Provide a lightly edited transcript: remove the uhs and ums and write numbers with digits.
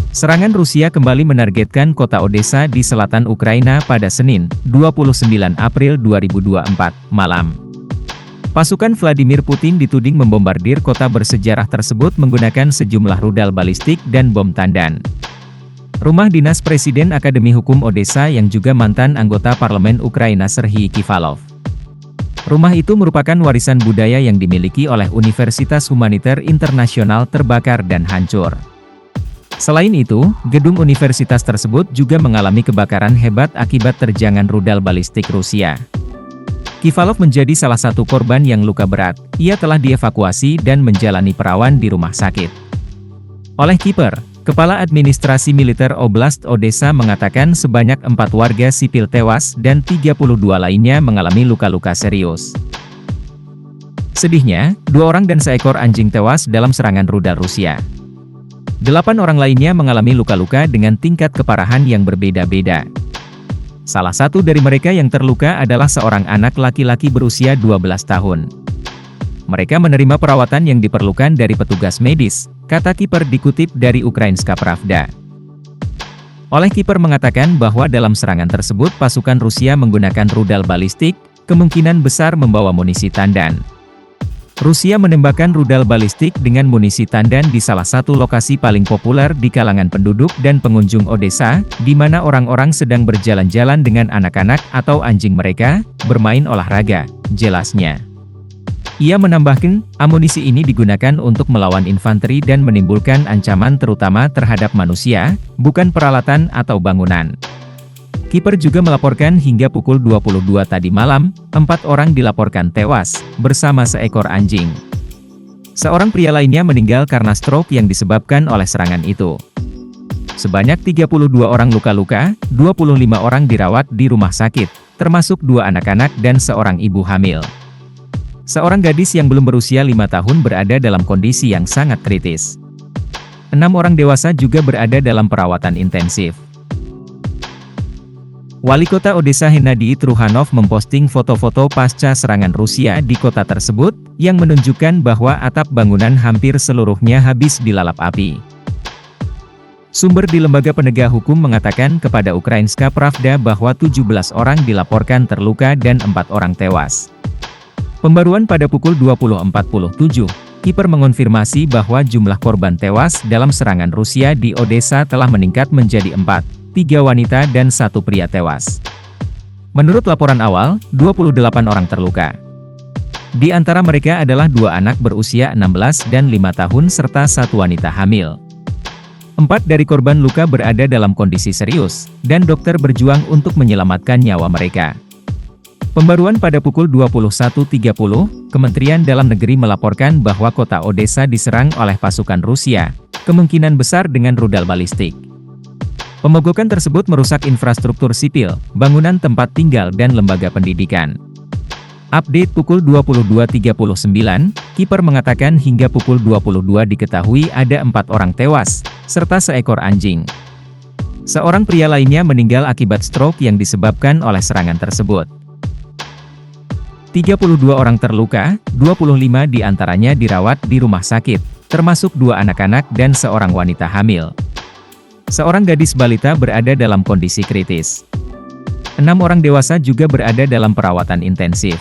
Serangan Rusia kembali menargetkan kota Odesa di selatan Ukraina pada Senin, 29 April 2024, malam. Pasukan Vladimir Putin dituding membombardir kota bersejarah tersebut menggunakan sejumlah rudal balistik dan bom tandan. Rumah dinas Presiden Akademi Hukum Odesa yang juga mantan anggota parlemen Ukraina Serhiy Kivalov. Rumah itu merupakan warisan budaya yang dimiliki oleh Universitas Humaniter Internasional terbakar dan hancur. Selain itu, gedung universitas tersebut juga mengalami kebakaran hebat akibat terjangan rudal balistik Rusia. Kivalov menjadi salah satu korban yang luka berat. Ia telah dievakuasi dan menjalani perawatan di rumah sakit. Oleh Kiper, Kepala Administrasi Militer Oblast Odesa mengatakan sebanyak 4 warga sipil tewas dan 32 lainnya mengalami luka-luka serius. Sedihnya, 2 orang dan seekor anjing tewas dalam serangan rudal Rusia. 8 orang lainnya mengalami luka-luka dengan tingkat keparahan yang berbeda-beda. Salah satu dari mereka yang terluka adalah seorang anak laki-laki berusia 12 tahun. Mereka menerima perawatan yang diperlukan dari petugas medis, kata Kiper dikutip dari Ukrainska Pravda. Oleh Kiper mengatakan bahwa dalam serangan tersebut pasukan Rusia menggunakan rudal balistik, kemungkinan besar membawa munisi tandan. Rusia menembakkan rudal balistik dengan munisi tandan di salah satu lokasi paling populer di kalangan penduduk dan pengunjung Odesa, di mana orang-orang sedang berjalan-jalan dengan anak-anak atau anjing mereka, bermain olahraga, jelasnya. Ia menambahkan, amunisi ini digunakan untuk melawan infanteri dan menimbulkan ancaman terutama terhadap manusia, bukan peralatan atau bangunan. Kiper juga melaporkan hingga pukul 22 tadi malam, 4 orang dilaporkan tewas, bersama seekor anjing. Seorang pria lainnya meninggal karena stroke yang disebabkan oleh serangan itu. Sebanyak 32 orang luka-luka, 25 orang dirawat di rumah sakit, termasuk 2 anak-anak dan seorang ibu hamil. Seorang gadis yang belum berusia 5 tahun berada dalam kondisi yang sangat kritis. 6 orang dewasa juga berada dalam perawatan intensif. Wali Kota Odesa Hennadiy Truhanov memposting foto-foto pasca serangan Rusia di kota tersebut, yang menunjukkan bahwa atap bangunan hampir seluruhnya habis dilalap api. Sumber di lembaga penegak hukum mengatakan kepada Ukrainska Pravda bahwa 17 orang dilaporkan terluka dan 4 orang tewas. Pembaruan pada pukul 20.47, Kiper mengonfirmasi bahwa jumlah korban tewas dalam serangan Rusia di Odesa telah meningkat menjadi 4. 3 wanita dan 1 pria tewas. Menurut laporan awal, 28 orang terluka. Di antara mereka adalah 2 anak berusia 16 dan 5 tahun serta 1 wanita hamil. 4 dari korban luka berada dalam kondisi serius, dan dokter berjuang untuk menyelamatkan nyawa mereka. Pembaruan pada pukul 21.30, Kementerian Dalam Negeri melaporkan bahwa kota Odesa diserang oleh pasukan Rusia, kemungkinan besar dengan rudal balistik. Pemogokan tersebut merusak infrastruktur sipil, bangunan tempat tinggal dan lembaga pendidikan. Update pukul 22.39, Kiper mengatakan hingga pukul 22 diketahui ada 4 orang tewas, serta seekor anjing. Seorang pria lainnya meninggal akibat stroke yang disebabkan oleh serangan tersebut. 32 orang terluka, 25 diantaranya dirawat di rumah sakit, termasuk 2 anak-anak dan seorang wanita hamil. Seorang gadis balita berada dalam kondisi kritis. 6 orang dewasa juga berada dalam perawatan intensif.